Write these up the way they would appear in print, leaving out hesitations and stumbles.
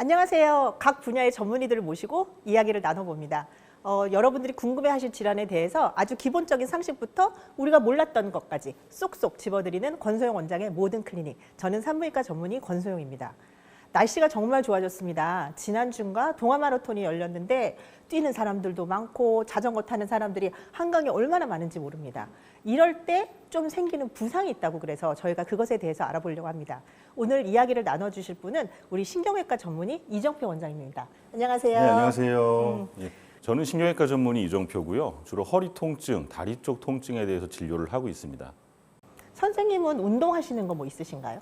안녕하세요. 각 분야의 전문의들을 모시고 이야기를 나눠봅니다. 여러분들이 궁금해하실 질환에 대해서 아주 기본적인 상식부터 우리가 몰랐던 것까지 쏙쏙 집어드리는 권소영 원장의 모든 클리닉. 저는 산부인과 전문의 권소영입니다. 날씨가 정말 좋아졌습니다. 지난주인가 동아마라톤이 열렸는데 뛰는 사람들도 많고 자전거 타는 사람들이 한강에 얼마나 많은지 모릅니다. 이럴 때 좀 생기는 부상이 있다고 그래서 저희가 그것에 대해서 알아보려고 합니다. 오늘 이야기를 나눠주실 분은 우리 신경외과 전문의 이정표 원장입니다. 안녕하세요. 네, 안녕하세요. 예, 저는 신경외과 전문의 이정표고요. 주로 허리 통증, 다리 쪽 통증에 대해서 진료를 하고 있습니다. 선생님은 운동하시는 거 뭐 있으신가요?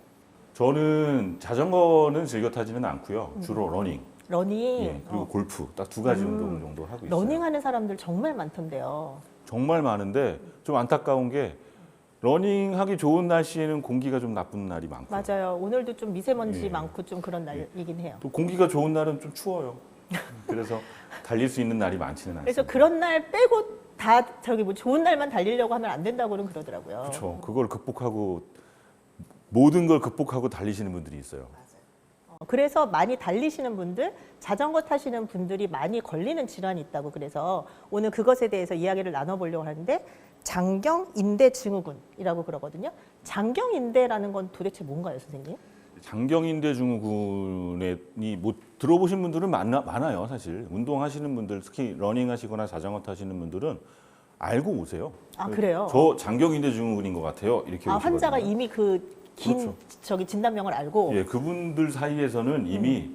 저는 자전거는 즐겨 타지는 않고요. 주로 러닝, 러닝. 예, 그리고 골프 딱 두 가지 운동 정도 하고 있어요. 러닝하는 사람들 정말 많던데요. 정말 많은데 좀 안타까운 게 러닝하기 좋은 날씨에는 공기가 좀 나쁜 날이 많고 맞아요. 오늘도 좀 미세먼지 예. 많고 좀 그런 날이긴 해요. 또 공기가 좋은 날은 좀 추워요. 그래서 달릴 수 있는 날이 많지는 그래서 않습니다. 그런 날 빼고 다 저기 뭐 좋은 날만 달리려고 하면 안 된다고는 그러더라고요. 그렇죠. 그걸 극복하고 모든 걸 극복하고 달리시는 분들이 있어요. 그래서 많이 달리시는 분들, 자전거 타시는 분들이 많이 걸리는 질환이 있다고 그래서 오늘 그것에 대해서 이야기를 나눠보려고 하는데 장경인대증후군이라고 그러거든요. 장경인대라는 건 도대체 뭔가요, 선생님? 장경인대 증후군이 뭐 들어보신 분들은 많아요, 사실. 운동하시는 분들, 특히 러닝하시거나 자전거 타시는 분들은 알고 오세요. 아, 그래요? 저 장경인대 증후군인 것 같아요. 이렇게 오시거든요. 환자가 이미 그 긴 그렇죠. 저기 진단명을 알고 예, 그분들 사이에서는 이미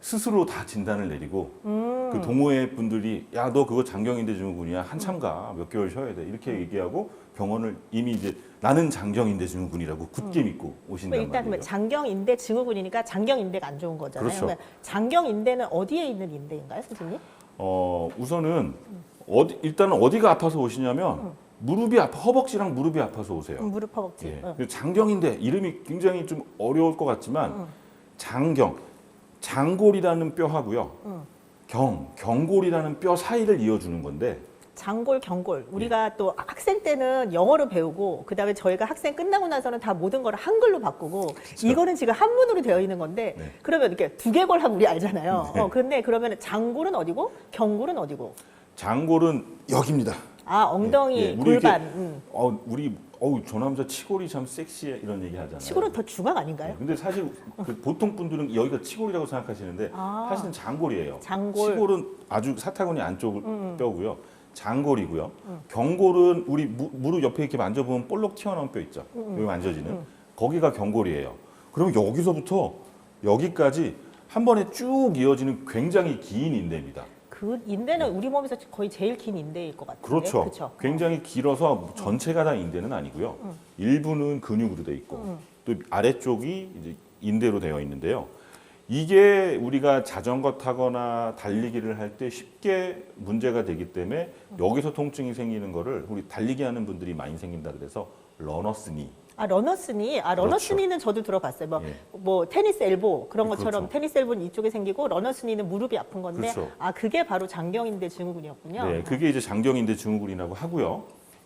스스로 다 진단을 내리고 그 동호회 분들이 야, 너 그거 장경인대 증후군이야. 한참 가. 몇 개월 쉬어야 돼. 이렇게 얘기하고 병원을 이미 이제 나는 장경인대 증후군이라고 굳게 믿고 오신단 일단 말이에요. 장경인대 증후군이니까 장경인대가 안 좋은 거잖아요. 그렇죠. 그러면 장경인대는 어디에 있는 인대인가요, 선생님? 우선은 일단은 어디가 아파서 오시냐면 무릎이 아파, 허벅지랑 무릎이 아파서 오세요. 무릎 허벅지. 예. 응. 그래서 장경인대 이름이 굉장히 좀 어려울 것 같지만 장골이라는 뼈하고요. 경골이라는 뼈 사이를 이어주는 건데 장골, 경골. 우리가 또 학생 때는 영어로 배우고 그다음에 저희가 학생 끝나고 나서는 다 모든 걸 한글로 바꾸고 이거는 지금 한문으로 되어 있는 건데 네. 그러면 이렇게 두개골하면 우리 알잖아요. 네. 그런데 그러면 장골은 어디고 경골은 어디고? 장골은 여기입니다. 아, 엉덩이, 예, 우리 골반. 이렇게, 저 남자 치골이 참 섹시해 이런 얘기 하잖아요. 치골은 더 중앙 아닌가요? 네, 근데 사실 그 보통 분들은 여기가 치골이라고 생각하시는데 사실은 장골이에요. 장골. 치골은 아주 사타구니 안쪽 뼈고요. 장골이고요. 경골은 우리 무릎 옆에 이렇게 만져보면 볼록 튀어나온 뼈 있죠. 여기 만져지는 거기가 경골이에요. 그러면 여기서부터 여기까지 한 번에 쭉 이어지는 굉장히 긴 인대입니다. 그 인대는 우리 몸에서 거의 제일 긴 인대일 것 같은데. 그렇죠. 그쵸? 굉장히 길어서 전체가 다 인대는 아니고요. 일부는 근육으로 돼 있고 또 아래쪽이 이제 인대로 되어 있는데요. 이게 우리가 자전거 타거나 달리기를 할 때 쉽게 문제가 되기 때문에 여기서 통증이 생기는 거를 우리 달리기 하는 분들이 많이 생긴다 그래서 러너스니. 아, 러너스니. 아, 러너스니는 저도 들어봤어요. 뭐 테니스 엘보 그런 것처럼 그렇죠. 테니스 엘보는 이쪽에 생기고 러너스니는 무릎이 아픈 건데 그렇죠. 아, 그게 바로 장경인대 증후군이었군요. 네, 그게 이제 장경인대 증후군이라고 하고요.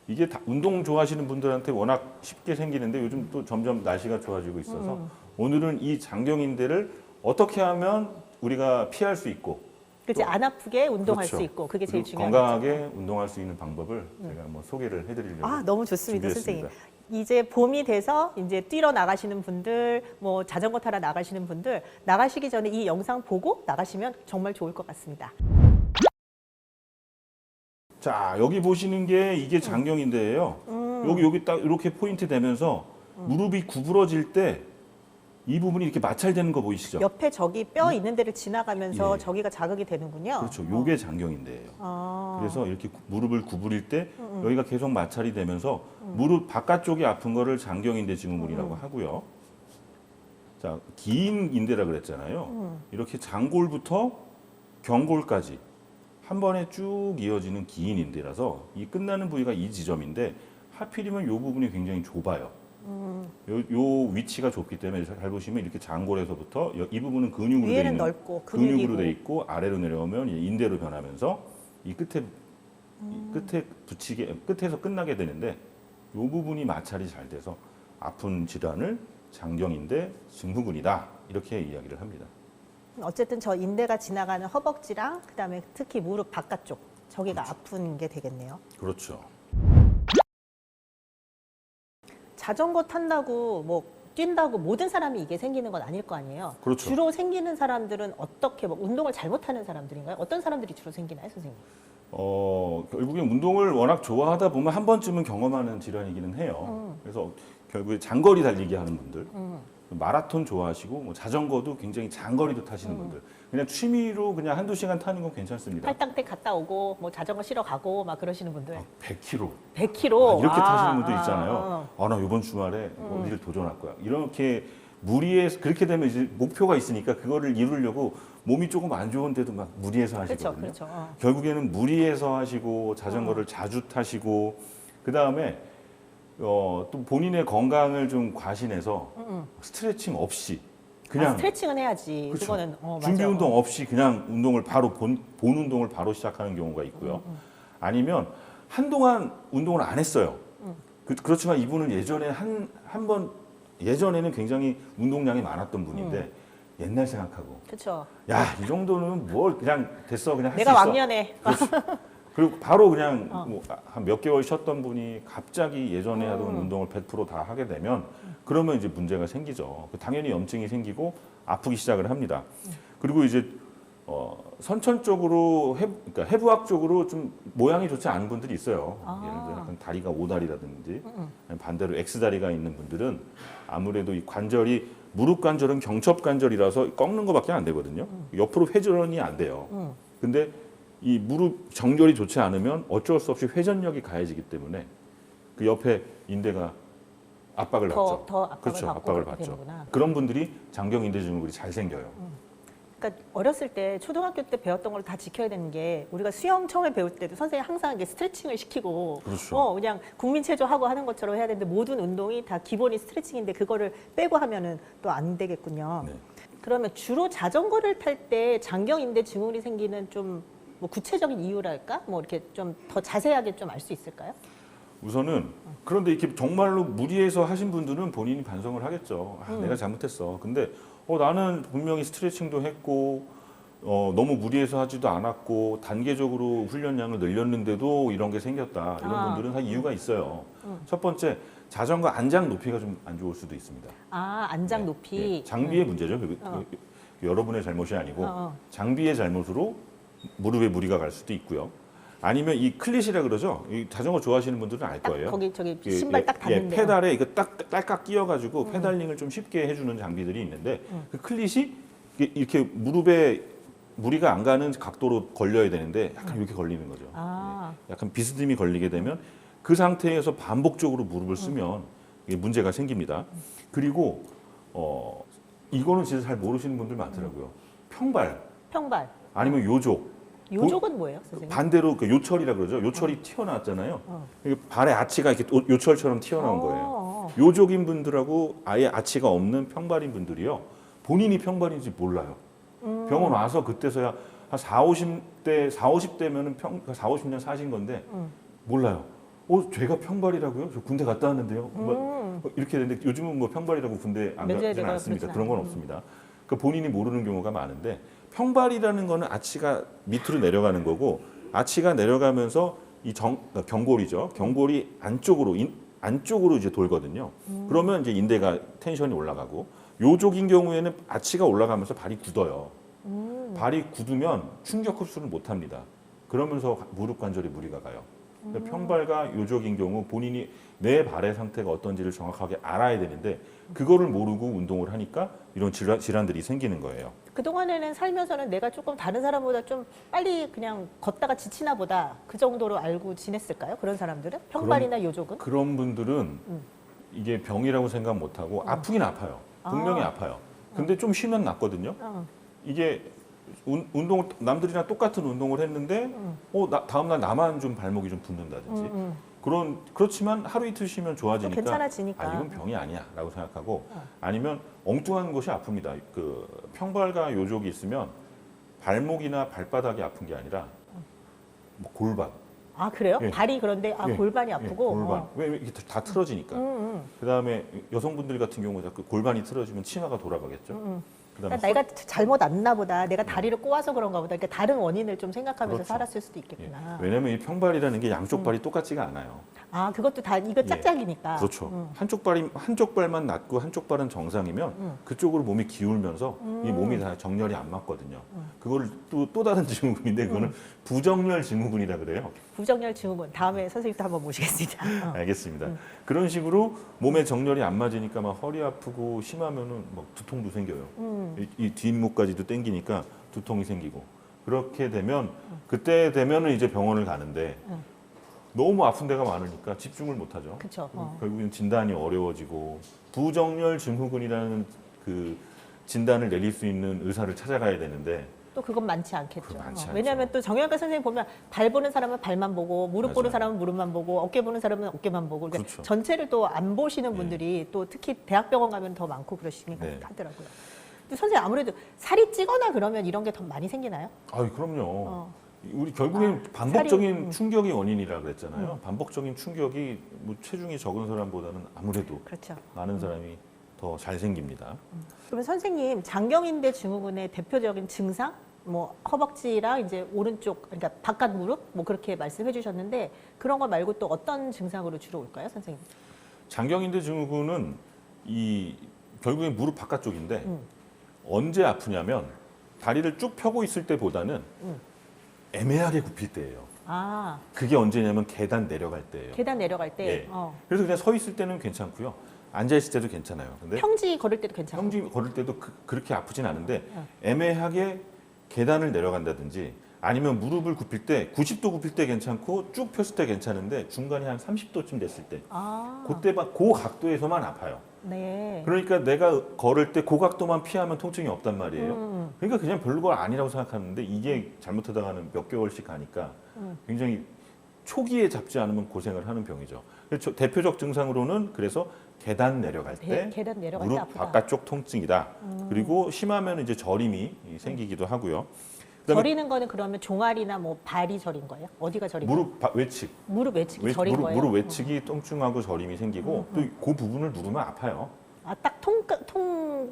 이게 운동 좋아하시는 분들한테 워낙 쉽게 생기는데 요즘 또 점점 날씨가 좋아지고 있어서 오늘은 이 장경인대를 어떻게 하면 우리가 피할 수 있고 그치, 안 아프게 운동할 그렇죠. 수 있고 그게 제일 그리고 중요한 거죠. 건강하게 운동할 수 있는 방법을 제가 한번 소개를 해드리려고 아, 너무 좋습니다, 준비했습니다. 선생님. 이제 봄이 돼서 이제 뛰러 나가시는 분들, 뭐 자전거 타러 나가시는 분들 나가시기 전에 이 영상 보고 나가시면 정말 좋을 것 같습니다. 자, 여기 보시는 게 이게 장경인대예요. 여기 딱 이렇게 포인트 되면서 무릎이 구부러질 때 이 부분이 이렇게 마찰되는 거 보이시죠? 옆에 저기 뼈 있는 데를 지나가면서 예. 저기가 자극이 되는군요. 그렇죠. 요게 장경인대예요. 그래서 이렇게 무릎을 구부릴 때 여기가 계속 마찰이 되면서 무릎 바깥쪽이 아픈 거를 장경인대 증후군이라고 하고요. 자, 긴 인대라 그랬잖아요. 이렇게 장골부터 경골까지 한 번에 쭉 이어지는 긴 인대라서 이 끝나는 부위가 이 지점인데 하필이면 이 부분이 굉장히 좁아요. 요 위치가 좁기 때문에 잘 보시면 이렇게 장골에서부터 이 부분은 근육으로 돼 위에는 있는 넓고 근육으로 근육이고. 돼 있고 아래로 내려오면 인대로 변하면서 이 끝에 붙이게 끝에서 끝나게 되는데 이 부분이 마찰이 잘 돼서 아픈 질환을 장경인대 증후군이다 이렇게 이야기를 합니다. 어쨌든 저 인대가 지나가는 허벅지랑 그다음에 특히 무릎 바깥쪽 저기가 아픈 게 되겠네요. 그렇죠. 자전거 탄다고 뭐 뛴다고 모든 사람이 이게 생기는 건 아닐 거 아니에요. 그렇죠. 주로 생기는 사람들은 어떻게 뭐 운동을 잘못하는 사람들인가요? 어떤 사람들이 주로 생기나요, 선생님? 결국엔 운동을 워낙 좋아하다 보면 한 번쯤은 경험하는 질환이기는 해요. 그래서 결국에 장거리 달리기 하는 분들, 마라톤 좋아하시고 뭐 자전거도 굉장히 장거리도 타시는 분들, 그냥 취미로 그냥 한두 시간 타는 건 괜찮습니다. 팔당댁 갔다 오고 뭐 자전거 실어 가고 막 그러시는 분들. 100km. 100km 이렇게 타시는 분들 있잖아요. 나 이번 주말에 어디를 도전할 거야. 이렇게 무리해서 그렇게 되면 이제 목표가 있으니까 그거를 이루려고 몸이 조금 안 좋은데도 막 무리해서 하시거든요. 그렇죠, 그렇죠. 결국에는 무리해서 하시고 자전거를 자주 타시고 그 다음에 또 본인의 건강을 좀 과신해서 스트레칭 없이 그냥 스트레칭은 해야지. 그렇죠. 그거는 준비 맞아요. 운동 없이 그냥 운동을 바로 본 운동을 바로 시작하는 경우가 있고요. 아니면 한동안 운동을 안 했어요. 그렇지만 이분은 예전에 한 번 예전에는 굉장히 운동량이 많았던 분인데 옛날 생각하고 그렇죠. 야, 이 정도는 뭘 그냥 됐어. 그냥 할 수 내가 있어. 왕년에 그리고 바로 그냥 한 몇 개월 쉬었던 분이 갑자기 예전에 하던 운동을 100% 다 하게 되면 그러면 이제 문제가 생기죠. 당연히 염증이 생기고 아프기 시작을 합니다. 그리고 이제 선천적으로 그러니까 해부학적으로 좀 모양이 좋지 않은 분들이 있어요. 예를 들어 약간 다리가 오다리라든지 반대로 X다리가 있는 분들은 아무래도 이 관절이 무릎 관절은 경첩 관절이라서 꺾는 것밖에 안 되거든요. 옆으로 회전이 안 돼요. 근데 이 무릎 정렬이 좋지 않으면 어쩔 수 없이 회전력이 가해지기 때문에 그 옆에 인대가 압박을 받죠. 더 압박을 그렇죠. 받고 압박을 그렇게 받죠. 되는구나. 그런 분들이 장경인대 증후군이 잘 생겨요. 그러니까 어렸을 때 초등학교 때 배웠던 걸 다 지켜야 되는 게 우리가 수영 처음에 배울 때도 선생님 항상 이게 스트레칭을 시키고 그렇죠. 그냥 국민체조하고 하는 것처럼 해야 되는데 모든 운동이 다 기본이 스트레칭인데 그거를 빼고 하면은 또 안 되겠군요. 네. 그러면 주로 자전거를 탈 때 장경인대 증후군이 생기는 좀 뭐 구체적인 이유랄까? 뭐 이렇게 좀 더 자세하게 좀 알 수 있을까요? 우선은 그런데 이렇게 정말로 무리해서 하신 분들은 본인이 반성을 하겠죠. 내가 잘못했어. 근데 나는 분명히 스트레칭도 했고 너무 무리해서 하지도 않았고 단계적으로 훈련량을 늘렸는데도 이런 게 생겼다. 이런 분들은 다 이유가 있어요. 첫 번째, 자전거 안장 높이가 좀 안 좋을 수도 있습니다. 안장 높이. 장비의 문제죠. 여러분의 잘못이 아니고 장비의 잘못으로 무릎에 무리가 갈 수도 있고요. 아니면 이 클릿이라 그러죠. 이 자전거 좋아하시는 분들은 알 딱 거예요. 거기 저기 신발 딱 닿는데. 페달에 이거 딱 딸깍 끼워가지고 페달링을 좀 쉽게 해주는 장비들이 있는데 그 클릿이 이렇게 무릎에 무리가 안 가는 각도로 걸려야 되는데 약간 이렇게 걸리는 거죠. 약간 비스듬히 걸리게 되면 그 상태에서 반복적으로 무릎을 쓰면 이게 문제가 생깁니다. 그리고 이거는 진짜 잘 모르시는 분들 많더라고요. 평발. 아니면 요족. 요족은 뭐예요, 선생님? 반대로 그 요철이라 그러죠. 요철이 튀어나왔잖아요. 이게 발의 아치가 이렇게 요철처럼 튀어나온 거예요. 요족인 분들하고 아예 아치가 없는 평발인 분들이요. 본인이 평발인지 몰라요. 병원 와서 그때서야 한 40~50대면은 40~50년 사신 건데 몰라요. 제가 평발이라고요? 저 군대 갔다 왔는데요. 이렇게 되는데 요즘은 뭐 평발이라고 군대 안 가지는 않습니다. 그런 건 없습니다. 그 본인이 모르는 경우가 많은데 평발이라는 거는 아치가 밑으로 내려가는 거고 아치가 내려가면서 그러니까 경골이죠. 경골이 안쪽으로 이제 돌거든요. 그러면 이제 인대가 텐션이 올라가고 요족인 경우에는 아치가 올라가면서 발이 굳어요. 발이 굳으면 충격 흡수를 못 합니다. 그러면서 무릎 관절에 무리가 가요. 평발과 요족인 경우 본인이 내 발의 상태가 어떤지를 정확하게 알아야 되는데 그거를 모르고 운동을 하니까 이런 질환들이 생기는 거예요. 그동안에는 살면서는 내가 조금 다른 사람보다 좀 빨리 그냥 걷다가 지치나 보다 그 정도로 알고 지냈을까요? 그런 사람들은? 평발이나 요족은? 그런 분들은 이게 병이라고 생각 못하고 아프긴 아파요. 분명히 아파요. 근데 좀 쉬면 낫거든요. 이게 운동을 남들이랑 똑같은 운동을 했는데 다음날 나만 좀 발목이 좀 붓는다든지 그렇지만 하루 이틀 쉬면 좋아지니까 괜찮아지니까. 이건 병이 아니야라고 생각하고 아니면 엉뚱한 곳이 아픕니다. 그 평발과 요족이 있으면 발목이나 발바닥이 아픈 게 아니라 뭐 골반. 그래요? 예. 발이 그런데 예. 골반이 아프고. 골반. 왜 이렇게 다 틀어지니까. 그다음에 여성분들 같은 경우 자꾸 골반이 틀어지면 치마가 돌아가겠죠. 그다음에 그러니까 내가 잘못 왔나 보다. 내가 다리를 꼬아서 그런가 보다. 그러니까 다른 원인을 좀 생각하면서 그렇죠. 살았을 수도 예. 있겠구나. 왜냐하면 이 평발이라는 게 양쪽 발이 똑같지가 않아요. 아, 그것도 다 이거 예. 짝짝이니까. 그렇죠. 한쪽 발만 낮고 한쪽 발은 정상이면 그쪽으로 몸이 기울면서 이 몸이 다 정렬이 안 맞거든요. 그거를 또 다른 증후군인데 그거는 부정렬 증후군이라 그래요. 부정렬 증후군. 다음에 선생님도 한번 모시겠습니다. 알겠습니다. 그런 식으로 몸의 정렬이 안 맞으니까 막 허리 아프고 심하면은 막 두통도 생겨요. 이 뒷목까지도 땡기니까 두통이 생기고 그렇게 되면 그때 되면은 이제 병원을 가는데 너무 아픈 데가 많으니까 집중을 못 하죠. 그쵸. 결국엔 진단이 어려워지고 부정렬 증후군이라는 그 진단을 내릴 수 있는 의사를 찾아가야 되는데 또 그건 많지 않겠죠. 그건 많지 않죠. 왜냐하면 또 정형외과 선생님 보면 발 보는 사람은 발만 보고 무릎 보는 맞아요. 사람은 무릎만 보고 어깨 보는 사람은 어깨만 보고 그러니까 그렇죠. 전체를 또 안 보시는 네. 분들이 또 특히 대학병원 가면 더 많고 그러시니까 네. 하더라고요. 근데 선생님 아무래도 살이 찌거나 그러면 이런 게 더 많이 생기나요? 아유 그럼요. 우리 결국엔 반복적인 충격이 원인이라 그랬잖아요. 반복적인 충격이 뭐 체중이 적은 사람보다는 아무래도 그렇죠. 많은 사람이 더 잘 생깁니다. 그러면 선생님 장경인대 증후군의 대표적인 증상 뭐 허벅지랑 이제 오른쪽 그러니까 바깥 무릎 뭐 그렇게 말씀해 주셨는데 그런 거 말고 또 어떤 증상으로 주로 올까요, 선생님? 장경인대 증후군은 이 결국엔 무릎 바깥쪽인데 언제 아프냐면 다리를 쭉 펴고 있을 때보다는 애매하게 굽힐 때예요. 아, 그게 언제냐면 계단 내려갈 때예요. 계단 내려갈 때 예. 그래서 그냥 서 있을 때는 괜찮고요. 앉아 있을 때도 괜찮아요. 근데 평지 걸을 때도 괜찮고. 평지 걸을 때도 그렇게 아프진 않은데 애매하게 계단을 내려간다든지 아니면 무릎을 굽힐 때 90도 굽힐 때 괜찮고 쭉 폈을 때 괜찮은데 중간이 한 30도쯤 됐을 때 아, 그때만 그 각도에서만 아파요. 네. 그러니까 내가 걸을 때 그 각도만 피하면 통증이 없단 말이에요. 그러니까 그냥 별거 아니라고 생각하는데 이게 잘못하다가는 몇 개월씩 가니까 굉장히 초기에 잡지 않으면 고생을 하는 병이죠. 그래서 대표적 증상으로는 그래서 계단 내려갈 때 계단 내려갈 때 무릎 아프다. 바깥쪽 통증이다. 그리고 심하면 이제 저림이 생기기도 하고요. 그다음에 저리는 거는 그러면 종아리나 뭐 발이 저린 거예요? 어디가 저린 거예요? 무릎 외측, 무릎 외측이 저린 무릎, 거예요? 무릎 외측이 통증하고 저림이 생기고 또 그 부분을 누르면 아파요. 아, 딱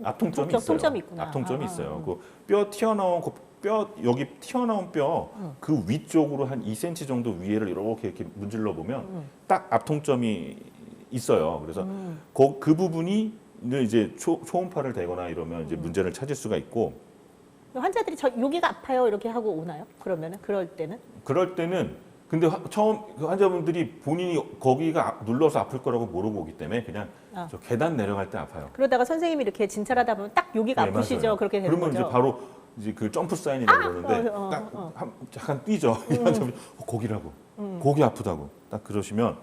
앞통점이 있어요. 통점이 있구나. 앞통점이 있어요. 그 뼈 튀어나온 뼈 여기 튀어나온 뼈 그 위쪽으로 한 2cm 정도 위에를 이렇게 문질러 보면 딱 앞통점이 있어요. 그래서 그 부분이 이제 초음파를 대거나 이러면 이제 문제를 찾을 수가 있고 환자들이 여기가 아파요 이렇게 하고 오나요? 그러면은 그럴 때는 그럴 때는 근데 처음 그 환자분들이 본인이 거기가 눌러서 아플 거라고 모르고 오기 때문에 그냥 저 계단 내려갈 때 아파요. 그러다가 선생님이 이렇게 진찰하다 보면 딱 여기가 네, 아프시죠? 맞아요. 그렇게 되는 그러면 거죠. 이제 바로 이제 그 점프 사인이라고 그러는데 딱 약간 뛰죠. 거기라고. 거기 아프다고. 딱 그러시면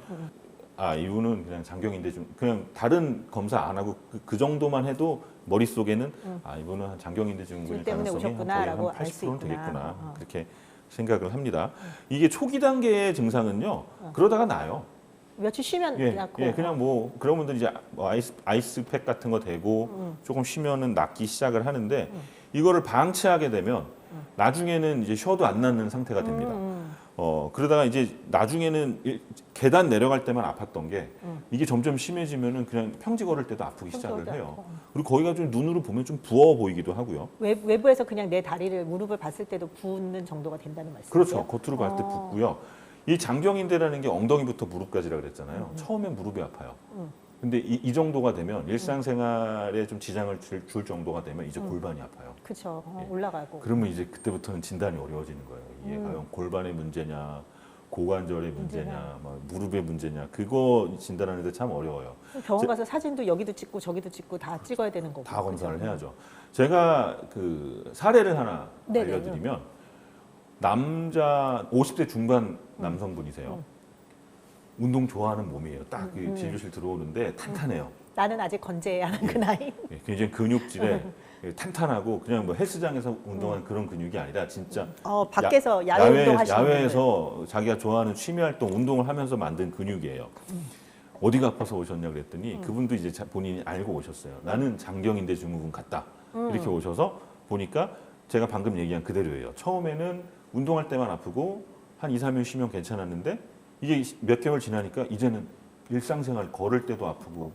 아 이분은 그냥 장경인데 좀 그냥 다른 검사 안 하고 그 정도만 해도 머릿속에는 아 이분은 한 장경인대 증후군일 때문에 가능성이 거의 오셨구나라고 한 알 수 80%는 있구나. 되겠구나. 그렇게 생각을 합니다. 이게 초기 단계의 증상은요. 그러다가 나요. 며칠 쉬면 예, 낫고. 예, 그냥 뭐 그런 분들 이제 뭐 아이스팩 같은 거 대고 조금 쉬면은 낫기 시작을 하는데 이거를 방치하게 되면 나중에는 이제 쉬어도 안 낫는 상태가 됩니다. 그러다가 이제 나중에는 계단 내려갈 때만 아팠던 게 이게 점점 심해지면은 그냥 평지 걸을 때도 아프기 시작을 해요. 그리고 거기가 좀 눈으로 보면 좀 부어 보이기도 하고요. 외부에서 그냥 내 다리를 무릎을 봤을 때도 붓는 정도가 된다는 말씀이세요? 그렇죠. 겉으로 봤을 때 붓고요. 이 장경인대라는 게 엉덩이부터 무릎까지라 그랬잖아요. 처음엔 무릎이 아파요. 근데 이 정도가 되면 일상생활에 좀 지장을 줄 정도가 되면 이제 골반이 아파요. 그렇죠. 예. 올라가고. 그러면 이제 그때부터는 진단이 어려워지는 거예요. 이게 과연 골반의 문제냐, 고관절의 문제냐, 막 무릎의 문제냐, 그거 진단하는데 참 어려워요. 병원 가서 사진도 여기도 찍고 저기도 찍고 다 찍어야 되는 거고. 다 검사를 그렇죠? 해야죠. 제가 그 사례를 하나 네네. 알려드리면 남자 50대 중반 남성분이세요. 운동 좋아하는 몸이에요. 딱 그 진료실 들어오는데 탄탄해요. 나는 아직 건재하는 그 나이. 예, 굉장히 근육질에 탄탄하고 그냥 뭐 헬스장에서 운동한 그런 근육이 아니라 진짜 밖에서 야외 운동하시는 야외에서 자기가 좋아하는 취미 활동 운동을 하면서 만든 근육이에요. 어디가 아파서 오셨냐 그랬더니 그분도 이제 본인이 알고 오셨어요. 나는 장경인대 증후군 같다. 이렇게 오셔서 보니까 제가 방금 얘기한 그대로예요. 처음에는 운동할 때만 아프고 한 2, 3일 쉬면 괜찮았는데 이게 몇 개월 지나니까 이제는 일상생활 걸을 때도 아프고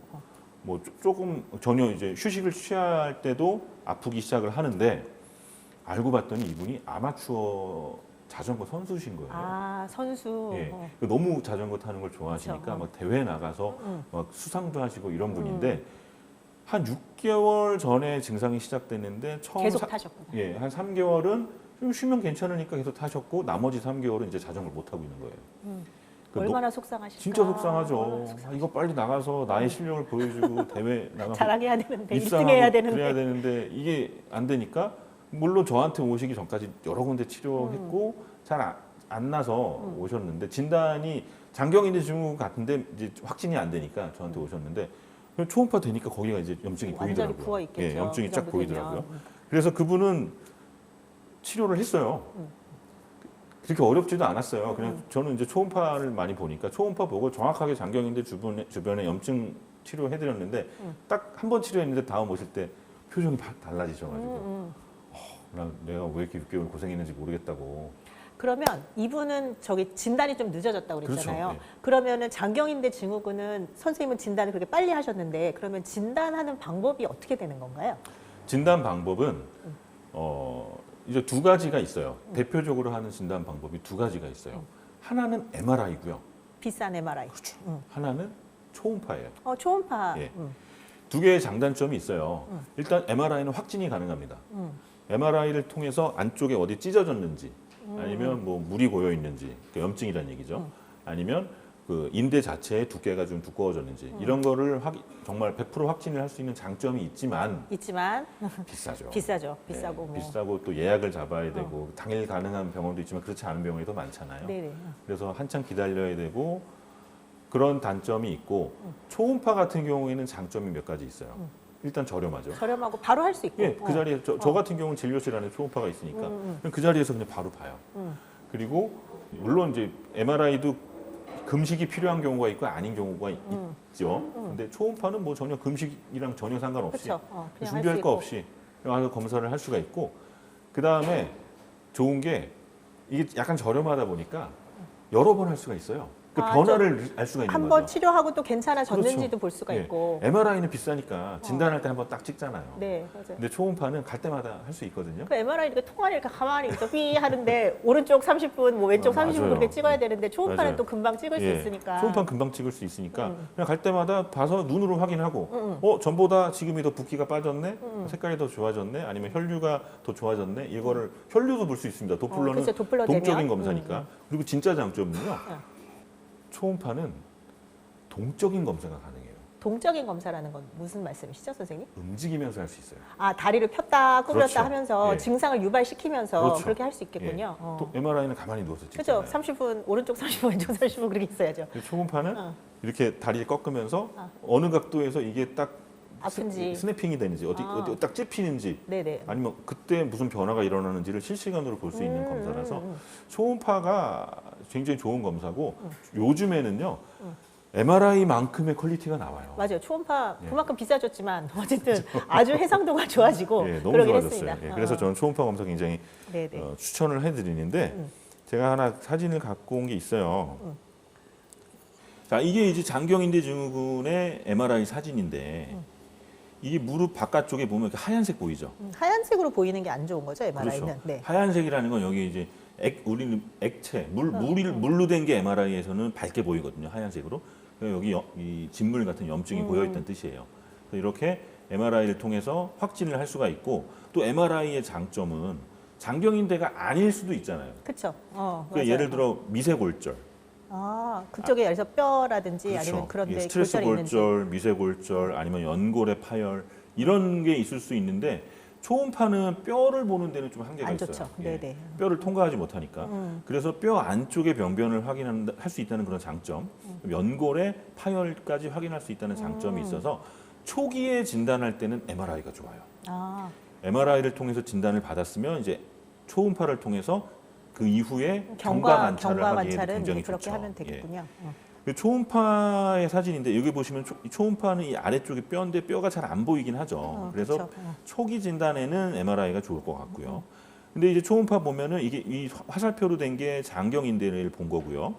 뭐 조금 전혀 이제 휴식을 취할 때도 아프기 시작을 하는데 알고 봤더니 이분이 아마추어 자전거 선수신 거예요. 아, 선수. 예, 너무 자전거 타는 걸 좋아하시니까 그렇죠. 막 대회 나가서 막 수상도 하시고 이런 분인데 한 6개월 전에 증상이 시작됐는데 처음 계속 타셨구나. 예, 한 3개월은 좀 쉬면 괜찮으니까 계속 타셨고 나머지 3개월은 이제 자전거를 못 타고 있는 거예요. 그 얼마나 속상하실까. 진짜 얼마나 속상하죠. 속상하실까. 아, 이거 빨리 나가서 나의 실력을 보여주고 대회 나가서 자랑해야 되는데, 1등 입상하고 해야 되는데. 그래야 되는데 이게 안 되니까 물론 저한테 오시기 전까지 여러 군데 치료했고 잘 안 나서 오셨는데 진단이 장경인대 증후군 같은데 이제 확진이 안 되니까 저한테 오셨는데 초음파 되니까 거기가 이제 염증이 완전히 보이더라고요. 부어 있겠죠. 예, 염증이 그 쫙 정도 보이더라고요. 되면. 그래서 그분은 치료를 했어요. 그렇게 어렵지도 않았어요. 그냥 저는 이제 초음파를 많이 보니까 초음파 보고 정확하게 장경인대 주변에 염증 치료해드렸는데 딱 한 번 치료했는데 다음 오실 때 표정이 달라지셔가지고 내가 왜 이렇게 6개월 고생했는지 모르겠다고. 그러면 이분은 저기 진단이 좀 늦어졌다고 그랬잖아요. 그렇죠. 네. 그러면은 장경인대 증후군은 선생님은 진단을 그렇게 빨리 하셨는데 그러면 진단하는 방법이 어떻게 되는 건가요? 진단 방법은 이제 두 가지가 있어요. 대표적으로 하는 진단 방법이 두 가지가 있어요. 하나는 MRI고요. 비싼 MRI. 그렇죠. 하나는 초음파예요. 초음파. 예. 두 개의 장단점이 있어요. 일단 MRI는 확진이 가능합니다. MRI를 통해서 안쪽에 어디 찢어졌는지 아니면 뭐 물이 고여 있는지 그 염증이라는 얘기죠. 아니면 그 인대 자체의 두께가 좀 두꺼워졌는지 이런 거를 정말 100% 확진을 할 수 있는 장점이 있지만 비싸죠. 비싸죠. 네, 비싸고 뭐. 비싸고 또 예약을 잡아야 되고 당일 가능한 병원도 있지만 그렇지 않은 병원이 더 많잖아요. 네네. 그래서 한참 기다려야 되고 그런 단점이 있고 초음파 같은 경우에는 장점이 몇 가지 있어요. 일단 저렴하죠. 저렴하고 바로 할 수 있고. 예, 그 자리에 저 같은 경우는 진료실 안에 초음파가 있으니까 그냥 그 자리에서 그냥 바로 봐요. 그리고 물론 이제 MRI도 금식이 필요한 경우가 있고 아닌 경우가 있죠. 근데 초음파는 뭐 전혀 금식이랑 전혀 상관없이 그쵸. 그냥 준비할 할수 거 있고. 없이 와서 검사를 할 수가 있고 그 다음에 좋은 게 이게 약간 저렴하다 보니까 여러 번 할 수가 있어요. 그 변화를 알 수가 있는 한 거죠. 번 치료하고 또 괜찮아졌는지도 그렇죠. 볼 수가 예. 있고. MRI는 비싸니까 진단할 때 한 번 딱 찍잖아요. 네, 맞아요. 근데 초음파는 갈 때마다 할 수 있거든요. 그 MRI 이렇게 통화를 이렇게 가만히 있어 삐 하는데 오른쪽 30분, 뭐 왼쪽 30분 맞아요. 그렇게 찍어야 되는데 초음파는 맞아요. 또 금방 찍을 수 예. 있으니까. 초음파는 금방 찍을 수 있으니까 그냥 갈 때마다 봐서 눈으로 확인하고 전보다 지금이 더 붓기가 빠졌네, 색깔이 더 좋아졌네, 아니면 혈류가 더 좋아졌네. 이거를 혈류도 볼 수 있습니다. 도플러는 그렇죠. 도플러 동적인 되면. 검사니까. 그리고 진짜 장점은요. 초음파는 동적인 검사가 가능해요. 동적인 검사라는 건 무슨 말씀이시죠, 선생님? 움직이면서 할 수 있어요. 아, 다리를 폈다 구부렸다 그렇죠. 하면서 예. 증상을 유발시키면서 그렇죠. 그렇게 할 수 있겠군요. 예. 또 MRI는 가만히 누워서 그렇죠. 찍잖아요. 30분 오른쪽 30분 왼쪽 30분 그렇게 있어야죠. 근데 초음파는 이렇게 다리를 꺾으면서 어. 어느 각도에서 이게 딱 아픈지. 스냅핑이 되는지 어디 딱 찝히는지 네네. 아니면 그때 무슨 변화가 일어나는지를 실시간으로 볼 수 있는 검사라서 초음파가 굉장히 좋은 검사고 요즘에는요 MRI만큼의 퀄리티가 나와요. 맞아요. 초음파 예. 그만큼 비싸졌지만 어쨌든 아주 해상도가 좋아지고 예, 너무 그러긴 좋아졌어요. 했습니다. 예, 그래서 저는 초음파 검사 굉장히 네네. 추천을 해드리는데 제가 하나 사진을 갖고 온 게 있어요. 자, 이게 이제 장경인대 증후군의 MRI 사진인데 이게 무릎 바깥쪽에 보면 이렇게 하얀색 보이죠? 하얀색으로 보이는 게 안 좋은 거죠, MRI는. 그렇죠. 네. 하얀색이라는 건 여기 이제 우리는 액체, 물로 된 게 MRI에서는 밝게 보이거든요. 하얀색으로. 그래서 여기 이 진물 같은 염증이 고여 있다는 뜻이에요. 그래서 이렇게 MRI를 통해서 확진을 할 수가 있고 또 MRI의 장점은 장경인대가 아닐 수도 있잖아요. 그렇죠. 그러니까 예를 들어 미세골절, 아, 그쪽에 예를 들어 뼈라든지 그렇죠. 아니면 그런 예, 데 스트레스 골절이 있는지. 골절, 미세골절, 아니면 연골의 파열 이런 게 있을 수 있는데 초음파는 뼈를 보는 데는 좀 한계가 안 있어요. 좋죠. 예, 네네. 뼈를 통과하지 못하니까. 그래서 뼈 안쪽의 병변을 할 수 있다는 그런 장점, 연골의 파열까지 확인할 수 있다는 장점이 있어서 초기에 진단할 때는 MRI가 좋아요. 아, MRI를 통해서 진단을 받았으면 이제 초음파를 통해서 그 이후에 경과 관찰을 하기에 관찰은 굉장히 그렇게 좋죠. 하면 되겠군요. 그 초음파의 사진인데 여기 보시면 초음파는 이 아래쪽에 뼈인데 뼈가 잘 안 보이긴 하죠. 그래서 그렇죠. 초기 진단에는 MRI가 좋을 것 같고요. 근데 이제 초음파 보면은 이게 이 화살표로 된 게 장경인대를 본 거고요.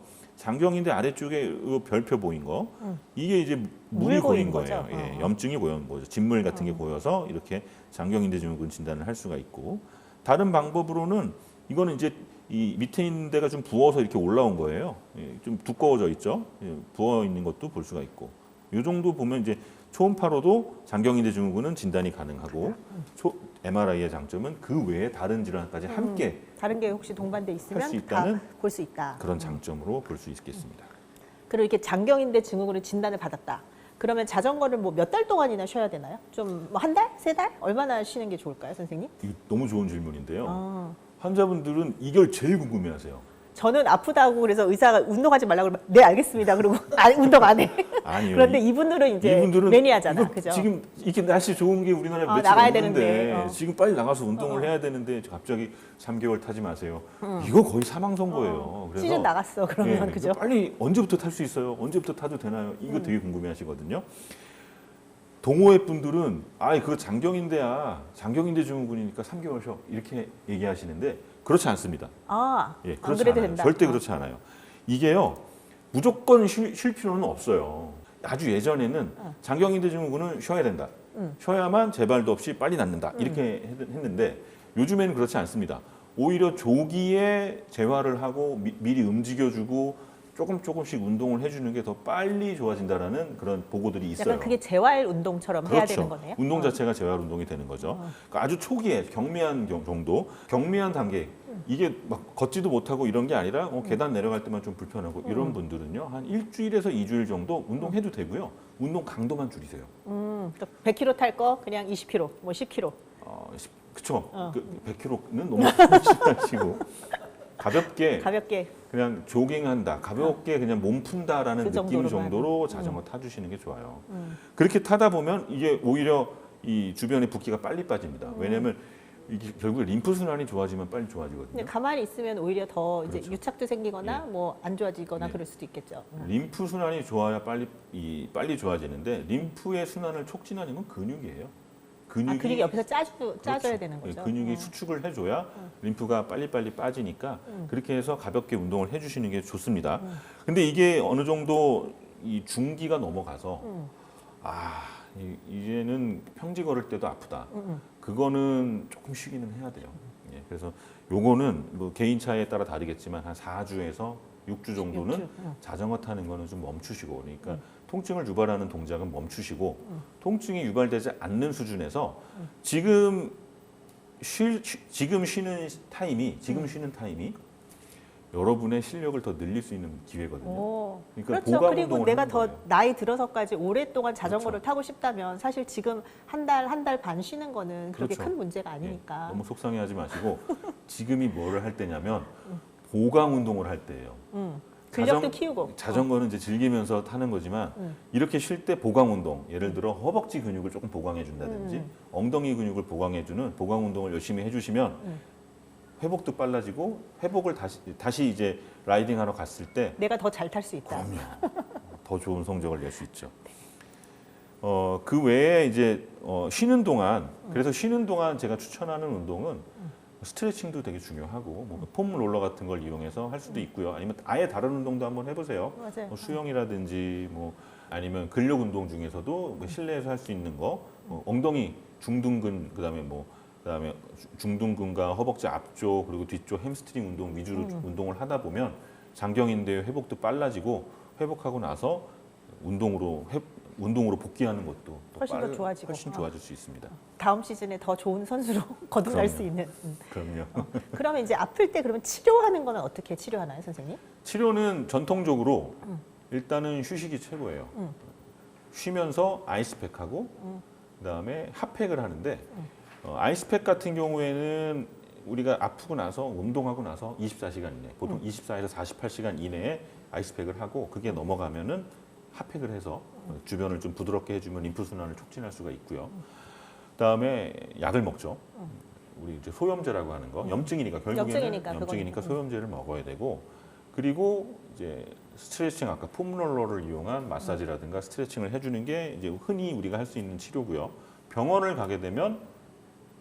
장경인대 아래쪽에 이 별표 보인 거 이게 이제 물이 물 고인 고인 거예요. 거죠? 예, 염증이 고인 거죠. 진물 같은 게 고여서 이렇게 장경인대 증후군 진단을 할 수가 있고 다른 방법으로는 이거는 이제 이 밑에 있는 데가 좀 부어서 이렇게 올라온 거예요. 예, 좀 두꺼워져 있죠. 예, 부어 있는 것도 볼 수가 있고 이 정도 보면 이제 초음파로도 장경인대 증후군은 진단이 가능하고 MRI의 장점은 그 외에 다른 질환까지 함께 다른 게 혹시 동반돼 있으면 수 다 있다는 볼 수 있다. 그런 장점으로 볼 수 있겠습니다. 그리고 이렇게 장경인대 증후군을 진단을 받았다. 그러면 자전거를 뭐 몇 달 동안이나 쉬어야 되나요? 좀 뭐 한 달, 세 달? 얼마나 쉬는 게 좋을까요, 선생님? 이거 너무 좋은 질문인데요. 아. 환자분들은 이걸 제일 궁금해하세요. 저는 아프다고 그래서 의사가 운동하지 말라고 그러면 네 알겠습니다. 그리고 운동 안 해. 아니요. 그런데 이분들은 이제 이분들은 매니아잖아, 이거 그죠? 지금 이렇게 날씨 좋은 게 우리나라에 며칠 나가야 없는데 되는데, 지금 빨리 나가서 운동을 해야 되는데 갑자기 3개월 타지 마세요. 이거 거의 사망 선고예요. 그래서 시즌 나갔어 그러면 예, 그죠? 이거 빨리 언제부터 탈 수 있어요? 언제부터 타도 되나요? 이거 되게 궁금해하시거든요. 동호회 분들은 그거 장경인대 증후군이니까 3개월 쉬어 이렇게 얘기하시는데 그렇지 않습니다. 안 그렇지 그래도 않아요. 된다. 절대 그렇지 않아요. 이게요 무조건 쉴 필요는 없어요. 아주 예전에는 장경인대 증후군은 쉬어야 된다. 쉬어야만 재발도 없이 빨리 낫는다. 이렇게 했는데 요즘에는 그렇지 않습니다. 오히려 조기에 재활을 하고 미리 움직여주고 조금씩 운동을 해주는 게 더 빨리 좋아진다라는 그런 보고들이 있어요. 약간 그게 재활 운동처럼 해야 그렇죠. 되는 거네요. 운동 자체가 재활 운동이 되는 거죠. 그러니까 아주 초기에 경미한 정도, 경미한 단계 이게 막 걷지도 못하고 이런 게 아니라 계단 내려갈 때만 좀 불편하고 이런 분들은요 한 일주일에서 2주일 정도 운동해도 되고요. 운동 강도만 줄이세요. 100km 탈 거 그냥 20km, 뭐 10km. 그렇죠. 100km는 너무 심하시고 가볍게 그냥 조깅한다, 가볍게 그냥 몸 푼다라는 그 느낌 정도로만. 정도로 자전거 타주시는 게 좋아요. 그렇게 타다 보면 이게 오히려 이 주변에 붓기가 빨리 빠집니다. 왜냐하면 이게 결국에 림프 순환이 좋아지면 빨리 좋아지거든요. 근데 가만히 있으면 오히려 더 이제 그렇죠. 유착도 생기거나 뭐 안 좋아지거나 네. 그럴 수도 있겠죠. 림프 순환이 좋아야 빨리 좋아지는데 림프의 순환을 촉진하는 건 근육이에요. 근육이 옆에서 짜줘야 그렇죠. 되는 거죠. 근육이 수축을 해줘야 림프가 빨리빨리 빠지니까 그렇게 해서 가볍게 운동을 해주시는 게 좋습니다. 근데 이게 어느 정도 이 중기가 넘어가서 이제는 평지 걸을 때도 아프다. 그거는 조금 쉬기는 해야 돼요. 예, 그래서 요거는 뭐 개인 차에 따라 다르겠지만 한 4주에서 6주 정도는 자전거 타는 거는 좀 멈추시고 그러니까 통증을 유발하는 동작은 멈추시고 통증이 유발되지 않는 수준에서 지금 쉬는 타임이 여러분의 실력을 더 늘릴 수 있는 기회거든요. 그러니까 그렇죠. 보강 그리고 운동을 내가 하는 더 거예요. 나이 들어서까지 오랫동안 자전거를 그렇죠. 타고 싶다면 사실 지금 한 달 반 쉬는 거는 그렇게 그렇죠. 큰 문제가 아니니까. 너무 속상해하지 마시고 지금이 뭐를 할 때냐면 보강 운동을 할 때예요. 근력도 키우고. 자전거는 이제 즐기면서 타는 거지만 이렇게 쉴 때 보강 운동, 예를 들어 허벅지 근육을 조금 보강해 준다든지 엉덩이 근육을 보강해 주는 보강 운동을 열심히 해주시면 회복도 빨라지고 회복을 다시 이제 라이딩하러 갔을 때 내가 더 잘 탈 수 있다. 그럼요. 더 좋은 성적을 낼 수 있죠. 그 외에 이제 쉬는 동안 그래서 쉬는 동안 제가 추천하는 운동은 스트레칭도 되게 중요하고 뭐 폼 롤러 같은 걸 이용해서 할 수도 있고요. 아니면 아예 다른 운동도 한번 해보세요. 맞아요. 뭐 수영이라든지 뭐 아니면 근력 운동 중에서도 뭐 실내에서 할 수 있는 거 엉덩이 중둔근 그다음에 중둔근과 허벅지 앞쪽 그리고 뒤쪽 햄스트링 운동 위주로 운동을 하다 보면 장경인대의 회복도 빨라지고 회복하고 나서 운동으로 복귀하는 것도 훨씬 더 좋아지고. 훨씬 좋아질 수 있습니다. 다음 시즌에 더 좋은 선수로 거듭날 수 있는. 그럼요. 그러면 이제 아플 때 그러면 치료하는 거는 어떻게 치료하나요, 선생님? 치료는 전통적으로 일단은 휴식이 최고예요. 쉬면서 아이스팩하고 그다음에 핫팩을 하는데 아이스팩 같은 경우에는 우리가 아프고 나서 운동하고 나서 24시간 이내, 보통 24에서 48시간 이내에 아이스팩을 하고 그게 넘어가면은 핫팩을 해서 주변을 좀 부드럽게 해주면 림프 순환을 촉진할 수가 있고요. 그다음에 약을 먹죠. 우리 이제 소염제라고 하는 거, 염증이니까 결국에는 염증이니까 소염제를 먹어야 되고, 그리고 이제 스트레칭 아까 폼롤러를 이용한 마사지라든가 스트레칭을 해주는 게 이제 흔히 우리가 할 수 있는 치료고요. 병원을 가게 되면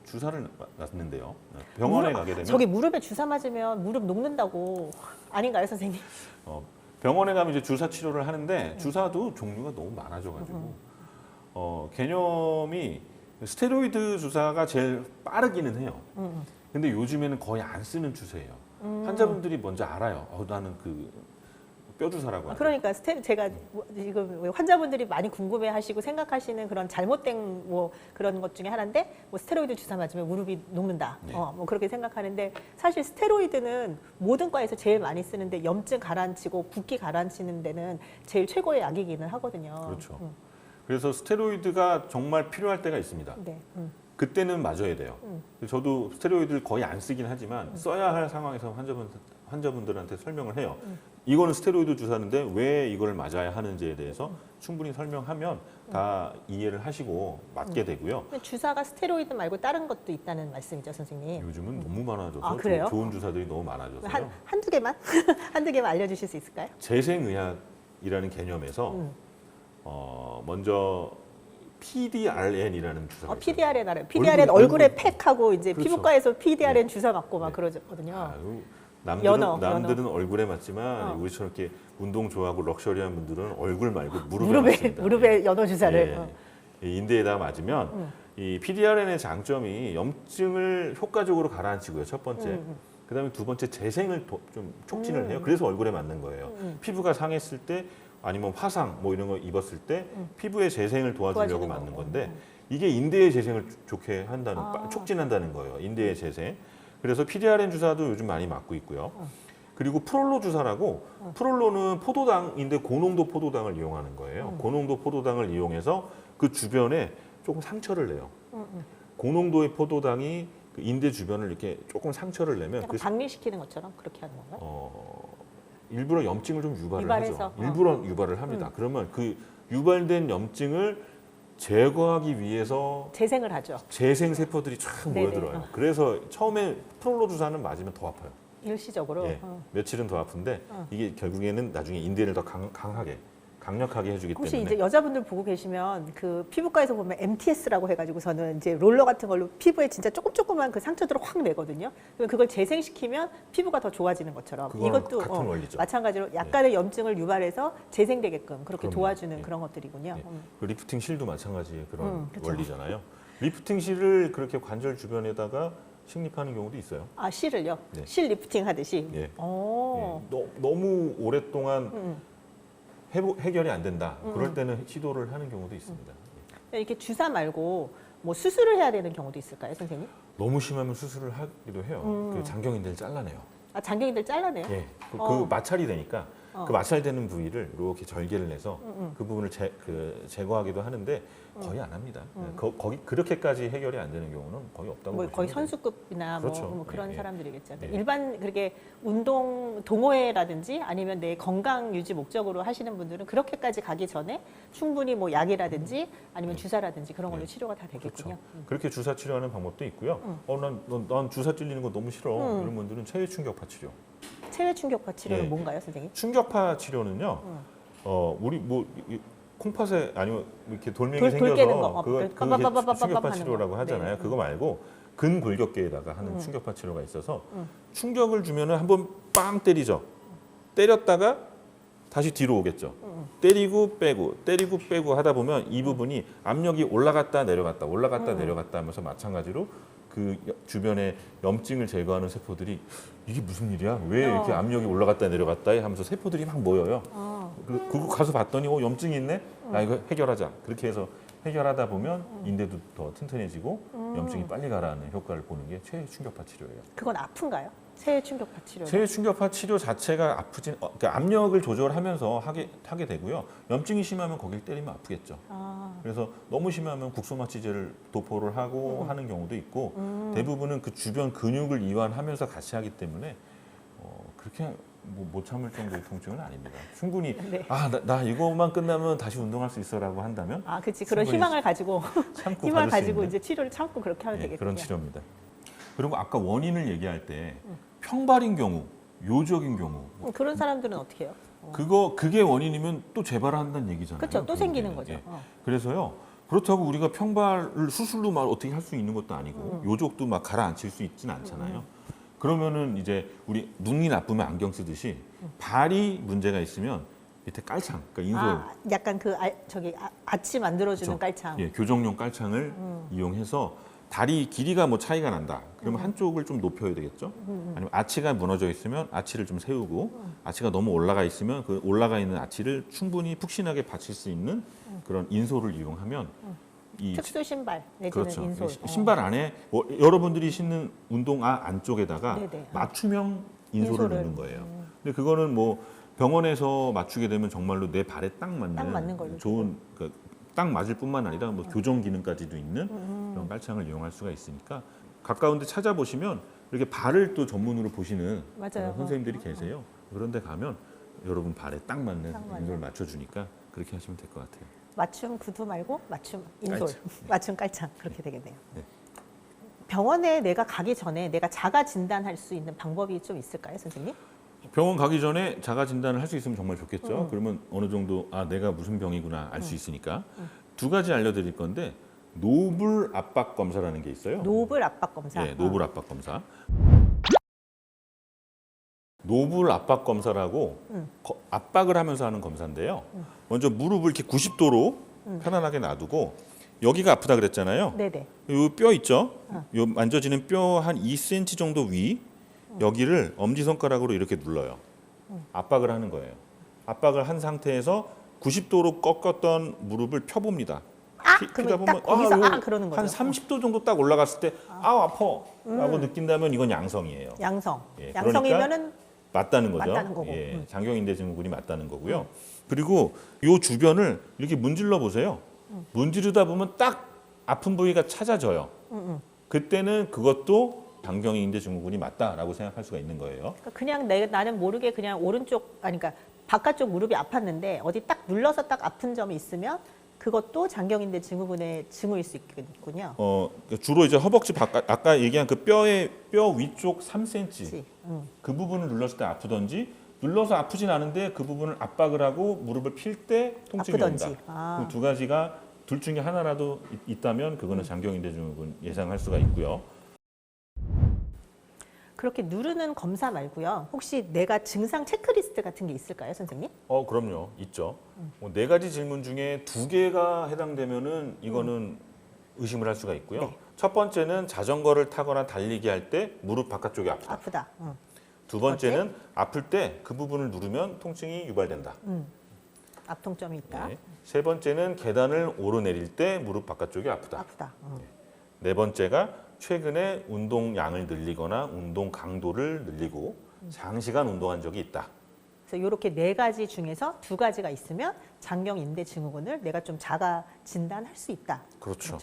주사를 맞는데요. 병원에 가게 되면 저기 무릎에 주사 맞으면 무릎 녹는다고 아닌가요, 선생님? 병원에 가면 이제 주사 치료를 하는데 주사도 종류가 너무 많아져가지고 개념이 스테로이드 주사가 제일 빠르기는 해요. 근데 요즘에는 거의 안 쓰는 추세예요. 환자분들이 먼저 알아요. 나는 그 뼈주사라고 하죠. 그러니까 제가 지금 환자분들이 많이 궁금해하시고 생각하시는 그런 잘못된 뭐 그런 것 중에 하나인데 뭐 스테로이드 주사 맞으면 무릎이 녹는다. 네. 뭐 그렇게 생각하는데 사실 스테로이드는 모든 과에서 제일 많이 쓰는데 염증 가라앉히고 붓기 가라앉히는 데는 제일 최고의 약이기는 하거든요. 그렇죠. 그래서 스테로이드가 정말 필요할 때가 있습니다. 네. 그때는 맞아야 돼요. 저도 스테로이드를 거의 안 쓰긴 하지만 써야 할 상황에서 환자분들한테 설명을 해요. 이거는 스테로이드 주사인데 왜 이걸 맞아야 하는지에 대해서 충분히 설명하면 다 이해를 하시고 맞게 되고요. 근데 주사가 스테로이드 말고 다른 것도 있다는 말씀이죠, 선생님. 요즘은 너무 많아져서 아, 그래요? 좋은 주사들이 너무 많아져서요. 한두 개만? 한두 개만 알려주실 수 있을까요? 재생의학이라는 개념에서 먼저 PDRN이라는 주사가 있어요. PDRN 알아요. PDRN 얼굴에 팩하고 이제 그렇죠. 피부과에서 PDRN 네. 주사 맞고 막 네. 그러거든요. 아유, 연어. 남들은 얼굴에 맞지만 우리처럼 이렇게 운동 좋아하고 럭셔리한 분들은 얼굴 말고 무릎에 무릎에 맞습니다. 무릎에 연어 주사를. 이 인대에다 맞으면 이 PDRN의 장점이 염증을 효과적으로 가라앉히고요. 첫 번째. 그다음에 두 번째 재생을 좀 촉진을 해요. 그래서 얼굴에 맞는 거예요. 피부가 상했을 때 아니면 화상 뭐 이런 거 입었을 때 피부의 재생을 도와주려고 맞는 건데 이게 인대의 재생을 좋게 한다는 촉진한다는 거예요. 인대의 재생. 그래서 PDRN 주사도 요즘 많이 맞고 있고요. 그리고 프롤로 주사라고 프롤로는 포도당인데 고농도 포도당을 이용하는 거예요. 고농도 포도당을 이용해서 그 주변에 조금 상처를 내요. 고농도의 포도당이 그 인대 주변을 이렇게 조금 상처를 내면 약간 박리시키는 것처럼 그렇게 하는 건가요? 일부러 염증을 좀 유발을 유발해서, 하죠. 일부러 유발을 합니다. 그러면 그 유발된 염증을 제거하기 위해서 재생을 하죠. 재생 세포들이 쫙 네네. 모여들어요. 그래서 처음에 프롤로 주사는 맞으면 더 아파요. 일시적으로. 예, 며칠은 더 아픈데 이게 결국에는 나중에 인대를 더 강력하게 해주기 혹시 때문에 이제 여자분들 보고 계시면 그 피부과에서 보면 MTS라고 해가지고서는 이제 롤러 같은 걸로 피부에 진짜 조그만 그 상처들을 확 내거든요. 그럼 그걸 재생시키면 피부가 더 좋아지는 것처럼 그거랑 이것도 같은 원리죠. 마찬가지로 약간의 염증을 유발해서 재생되게끔 그렇게 그럼요. 도와주는 예. 그런 것들이군요. 예. 그 리프팅 실도 마찬가지의 그런 그쵸. 원리잖아요. 리프팅 실을 그렇게 관절 주변에다가 식립하는 경우도 있어요. 아, 실을요? 네. 실 리프팅 하듯이. 예. 오. 너무 오랫동안 해결이 안 된다. 그럴 때는 시도를 하는 경우도 있습니다. 이렇게 주사 말고 뭐 수술을 해야 되는 경우도 있을까요, 선생님? 너무 심하면 수술을 하기도 해요. 그 장경인대를 잘라내요. 아, 장경이들 잘라내요? 예. 그 마찰이 되니까 그 마찰되는 부위를 이렇게 절개를 내서 그 부분을 제거하기도 하는데 거의 안 합니다. 거기 그렇게까지 해결이 안 되는 경우는 거의 없다고 뭐 보시면 거의 돼요. 선수급이나 그렇죠. 뭐 그런 예, 예. 사람들이겠죠. 예. 일반 그렇게 운동 동호회라든지 아니면 내 건강 유지 목적으로 하시는 분들은 그렇게까지 가기 전에 충분히 뭐 약이라든지 아니면 주사라든지 그런 걸로 예. 치료가 다 되겠군요. 그렇죠. 그렇게 주사 치료하는 방법도 있고요. 난 주사 찔리는 거 너무 싫어. 이런 분들은 체외 충격파 치료. 체외 충격파 치료는 예. 뭔가요, 선생님? 충격파 치료는요. 우리 뭐 콩팥에 아니면 이렇게 돌멩이 돌 생겨서 깨는 거. 그거 빠바바바바바바 충격파 하는 치료라고 거. 하잖아요. 네. 그거 말고 근골격계에다가 하는 충격파 치료가 있어서 충격을 주면은 한번 빵 때리죠. 때렸다가 다시 뒤로 오겠죠. 때리고 빼고 하다 보면 이 부분이 압력이 올라갔다 내려갔다 내려갔다 하면서 마찬가지로 그 주변에 염증을 제거하는 세포들이 이게 무슨 일이야? 왜 이렇게 압력이 올라갔다 내려갔다 하면서 세포들이 막 모여요. 그거 가서 봤더니 염증이 있네? 나 이거 해결하자. 그렇게 해서 해결하다 보면 인대도 더 튼튼해지고 염증이 빨리 가라앉는 효과를 보는 게 체외 충격파 치료예요. 그건 아픈가요? 체외 충격파 치료. 체외 충격파 치료 자체가 아프진 그러니까 압력을 조절하면서 하게 되고요. 염증이 심하면 거길 때리면 아프겠죠. 그래서 너무 심하면 국소마취제를 도포를 하고 하는 경우도 있고 대부분은 그 주변 근육을 이완하면서 같이 하기 때문에 그렇게 못 참을 정도의 통증은 아닙니다. 충분히 네. 나 이것만 끝나면 다시 운동할 수 있어라고 한다면 아, 그렇지. 그런 충분히 희망을 가지고 참고 희망을 받을 수 가지고 있는 이제 치료를 참고 그렇게 하면 되겠군요. 그런 치료입니다. 그리고 아까 원인을 얘기할 때 평발인 경우, 요적인 경우 그런 사람들은 어떻게 해요? 그게 원인이면 또 재발한다는 얘기잖아요. 그렇죠. 또 생기는 거죠. 예. 그래서요. 그렇다고 우리가 평발을 수술로 막 어떻게 할 수 있는 것도 아니고 요족도 막 가라앉힐 수 있지는 않잖아요. 그러면은 이제 우리 눈이 나쁘면 안경 쓰듯이 발이 문제가 있으면 밑에 깔창, 그러니까 인솔, 아, 약간 그 아치 만들어주는 그렇죠. 깔창. 예, 교정용 깔창을 이용해서 다리 길이가 뭐 차이가 난다. 그러면 한쪽을 좀 높여야 되겠죠. 아니면 아치가 무너져 있으면 아치를 좀 세우고 아치가 너무 올라가 있으면 그 올라가 있는 아치를 충분히 푹신하게 받칠 수 있는 그런 인솔을 이용하면 이 특수 신발 내지는 그렇죠. 인솔. 신발 안에 여러분들이 신는 운동화 안쪽에다가 네네. 맞춤형 인솔을 인솔을. 넣는 거예요. 근데 그거는 뭐 병원에서 맞추게 되면 정말로 내 발에 딱 맞는 걸로 좋은 딱 맞을 뿐만 아니라 뭐 교정 기능까지도 있는 그런 깔창을 이용할 수가 있으니까 가까운데 찾아보시면 이렇게 발을 또 전문으로 보시는 맞아요. 선생님들이 계세요. 그런데 가면 여러분 발에 딱 맞는 딱 맞는. 인솔 맞춰주니까 그렇게 하시면 될 것 같아요. 맞춤 구두 말고 맞춤 인솔, 깔창. 맞춤 깔창 그렇게 되겠네요. 네. 병원에 내가 가기 전에 내가 자가 진단할 수 있는 방법이 좀 있을까요, 선생님? 병원 가기 전에 자가 진단을 할 수 있으면 정말 좋겠죠. 그러면 어느 정도 내가 무슨 병이구나 알 수 있으니까 두 가지 알려드릴 건데 노블 압박 검사라는 게 있어요. 노블 압박 검사. 네, 노블 압박 검사. 노블 압박 검사라고 압박을 하면서 하는 검사인데요. 먼저 무릎을 이렇게 90도로 편안하게 놔두고 여기가 아프다 그랬잖아요. 네네. 요 뼈 있죠? 요 만져지는 뼈 한 2cm 정도 위 여기를 엄지손가락으로 이렇게 눌러요. 압박을 하는 거예요. 압박을 한 상태에서 90도로 꺾었던 무릎을 펴봅니다. 그러면 딱 거기서 요거 그러는 거죠. 한 30도 정도 딱 올라갔을 때 아파 라고 느낀다면 이건 양성이에요. 양성. 예, 양성이면은 맞다는 거죠. 맞다는 거고. 예, 장경인대 증후군이 맞다는 거고요. 그리고 요 주변을 이렇게 문질러 보세요. 문지르다 보면 딱 아픈 부위가 찾아져요. 그때는 그것도 장경인대 증후군이 맞다라고 생각할 수가 있는 거예요. 그러니까 그냥 나는 모르게 그냥 오른쪽 그러니까 바깥쪽 무릎이 아팠는데 어디 딱 눌러서 딱 아픈 점이 있으면 그것도 장경인대 증후군의 징후일 수 있겠군요. 주로 이제 허벅지 바깥 아까 얘기한 그 뼈 위쪽 3cm 그치? 그 부분을 눌렀을 때 아프던지 눌러서 아프진 않은데 그 부분을 압박을 하고 무릎을 필 때 통증이 아프던지. 온다. 그 두 가지가 둘 중에 하나라도 있다면 그거는 장경인대 증후군 예상할 수가 있고요. 그렇게 누르는 검사 말고요. 혹시 내가 증상 체크리스트 같은 게 있을까요, 선생님? 그럼요. 있죠. 뭐네 가지 질문 중에 두 개가 해당되면은 이거는 의심을 할 수가 있고요. 네. 첫 번째는 자전거를 타거나 달리기 할 때 무릎 바깥쪽이 아프다. 아프다. 두 번째는 아플 때 그 부분을 누르면 통증이 유발된다. 압통점이 있다. 네. 세 번째는 계단을 오르내릴 때 무릎 바깥쪽이 아프다. 아프다. 네 번째가 최근에 운동량을 늘리거나 운동 강도를 늘리고 장시간 운동한 적이 있다. 그래서 이렇게 네 가지 중에서 두 가지가 있으면 장경인대 증후군을 내가 좀 자가 진단할 수 있다. 그렇죠.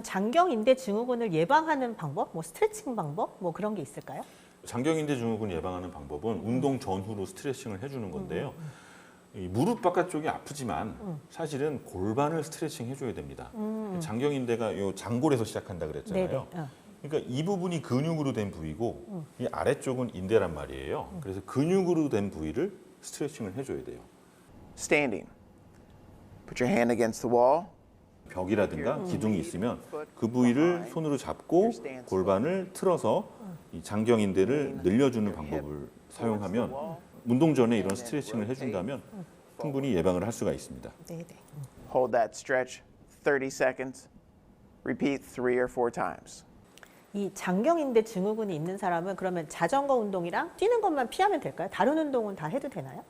장경인대 증후군을 예방하는 방법, 뭐 스트레칭 방법, 뭐 그런 게 있을까요? 장경인대 증후군 예방하는 방법은 운동 전후로 스트레칭을 해주는 건데요. 이 무릎 바깥쪽이 아프지만 사실은 골반을 스트레칭 해줘야 됩니다. 장경인대가 요 장골에서 시작한다 그랬잖아요. 네네. 그러니까 이 부분이 근육으로 된 부위고 이 아래쪽은 인대란 말이에요. 그래서 근육으로 된 부위를 스트레칭을 해줘야 돼요. Standing. Put your hand against the wall. 벽이라든가 기둥이 있으면 그 부위를 손으로 잡고 골반을 틀어서 이 장경인대를 늘려주는 방법을 사용하면 운동 전에 이런 스트레칭을 해준다면 충분히 예방을 할 수가 있습니다. 네네. Hold that stretch 30 seconds. Repeat 3 or 4 times. 이 장경인대 증후군이 있는 사람은 그러면 자전거 운동이랑 뛰는 것만 피하면 될까요? 다른 운동은 다 해도 되나요?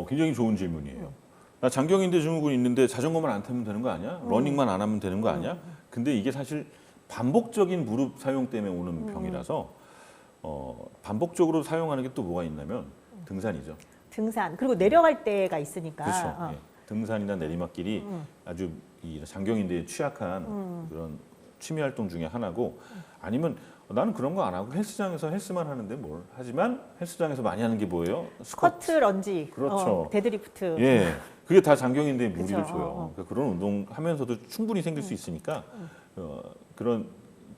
굉장히 좋은 질문이에요. 나 장경인대 증후군이 있는데 자전거만 안 타면 되는 거 아니야? 러닝만 안 하면 되는 거 아니야? 근데 이게 사실 반복적인 무릎 사용 때문에 오는 병이라서 반복적으로 사용하는 게 또 뭐가 있냐면 등산이죠. 등산 그리고 내려갈 때가 있으니까. 그렇죠. 예. 등산이나 내리막길이 아주 이 장경인대에 취약한 그런 취미 활동 중에 하나고 아니면 나는 그런 거 안 하고 헬스장에서 헬스만 하는데 뭘 하지만 헬스장에서 많이 하는 게 뭐예요? 스쿼트, 런지, 그렇죠. 데드리프트. 예, 그게 다 장경인대에 무리를 그쵸. 줘요. 그러니까 그런 운동 하면서도 충분히 생길 수 있으니까 그런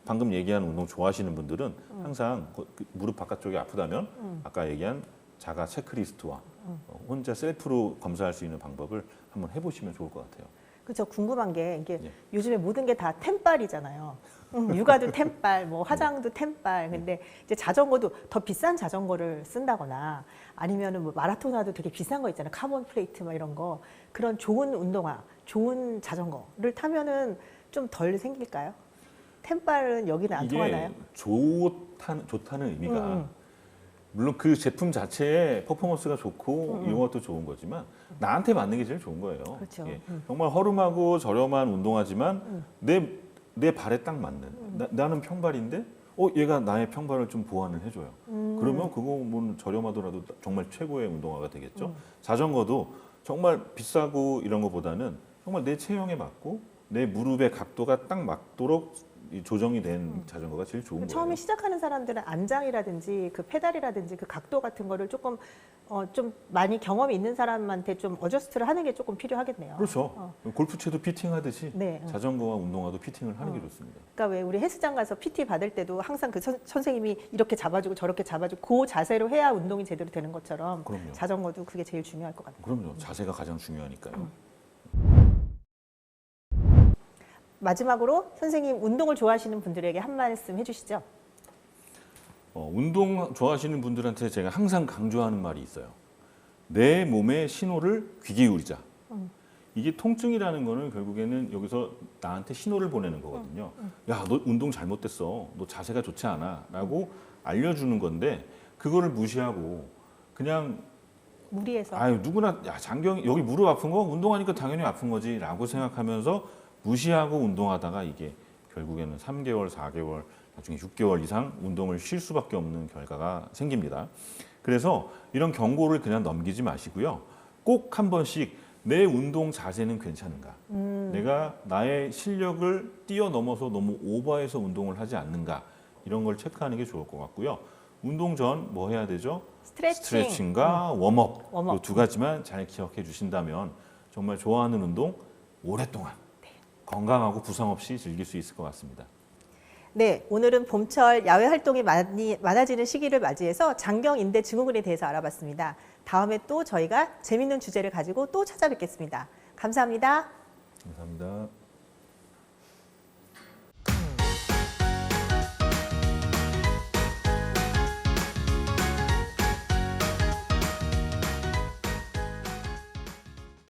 방금 얘기한 운동 좋아하시는 분들은 항상 그 무릎 바깥쪽이 아프다면 아까 얘기한 자가 체크리스트와 혼자 셀프로 검사할 수 있는 방법을 한번 해보시면 좋을 것 같아요. 그렇죠. 궁금한 게 이게 예. 요즘에 모든 게 다 템빨이잖아요. 육아도 템빨, 뭐 화장도 템빨. 근데 이제 자전거도 더 비싼 자전거를 쓴다거나 아니면은 뭐 마라토나도 되게 비싼 거 있잖아요. 카본 플레이트 막 이런 거. 그런 좋은 운동화, 좋은 자전거를 타면은 좀 덜 생길까요? 템빨은 여기는 안 통하나요? 좋다는 의미가 물론 그 제품 자체의 퍼포먼스가 좋고 이용어도 좋은 거지만 나한테 맞는 게 제일 좋은 거예요. 그렇죠. 예. 정말 허름하고 저렴한 운동화지만 내 발에 딱 맞는 나는 평발인데 얘가 나의 평발을 좀 보완을 해줘요. 그러면 그거 뭐 저렴하더라도 정말 최고의 운동화가 되겠죠. 자전거도 정말 비싸고 이런 거보다는 정말 내 체형에 맞고 내 무릎의 각도가 딱 맞도록 이 조정이 된 자전거가 제일 좋은 거예요. 처음에 시작하는 사람들은 안장이라든지 그 페달이라든지 그 각도 같은 거를 조금 좀 많이 경험이 있는 사람한테 좀 어저스트를 하는 게 조금 필요하겠네요. 그렇죠. 골프채도 피팅하듯이 네. 자전거와 운동화도 피팅을 하는 게 좋습니다. 그러니까 왜 우리 헬스장 가서 PT 받을 때도 항상 그 선생님이 이렇게 잡아주고 저렇게 잡아주고 그 자세로 해야 운동이 제대로 되는 것처럼 그럼요. 자전거도 그게 제일 중요할 것 같아요. 그럼요. 자세가 가장 중요하니까요. 마지막으로 선생님 운동을 좋아하시는 분들에게 한 말씀 해주시죠. 운동 좋아하시는 분들한테 제가 항상 강조하는 말이 있어요. 내 몸의 신호를 귀 기울이자. 이게 통증이라는 거는 결국에는 여기서 나한테 신호를 보내는 거거든요. 야, 너 운동 잘못됐어. 너 자세가 좋지 않아. 라고 알려주는 건데 그거를 무시하고 그냥 무리해서. 아유 누구나 야 장경이 여기 무릎 아픈 거 운동하니까 당연히 아픈 거지라고 생각하면서 무시하고 운동하다가 이게 결국에는 3개월, 4개월, 나중에 6개월 이상 운동을 쉴 수밖에 없는 결과가 생깁니다. 그래서 이런 경고를 그냥 넘기지 마시고요. 꼭 한 번씩 내 운동 자세는 괜찮은가? 내가 나의 실력을 뛰어넘어서 너무 오버해서 운동을 하지 않는가? 이런 걸 체크하는 게 좋을 것 같고요. 운동 전 뭐 해야 되죠? 스트레칭과 웜업 웜업. 이 두 가지만 잘 기억해 주신다면 정말 좋아하는 운동 오랫동안 건강하고 부상 없이 즐길 수 있을 것 같습니다. 네, 오늘은 봄철 야외 활동이 많아지는 시기를 맞이해서 장경인대 증후군에 대해서 알아봤습니다. 다음에 또 저희가 재밌는 주제를 가지고 또 찾아뵙겠습니다. 감사합니다. 감사합니다.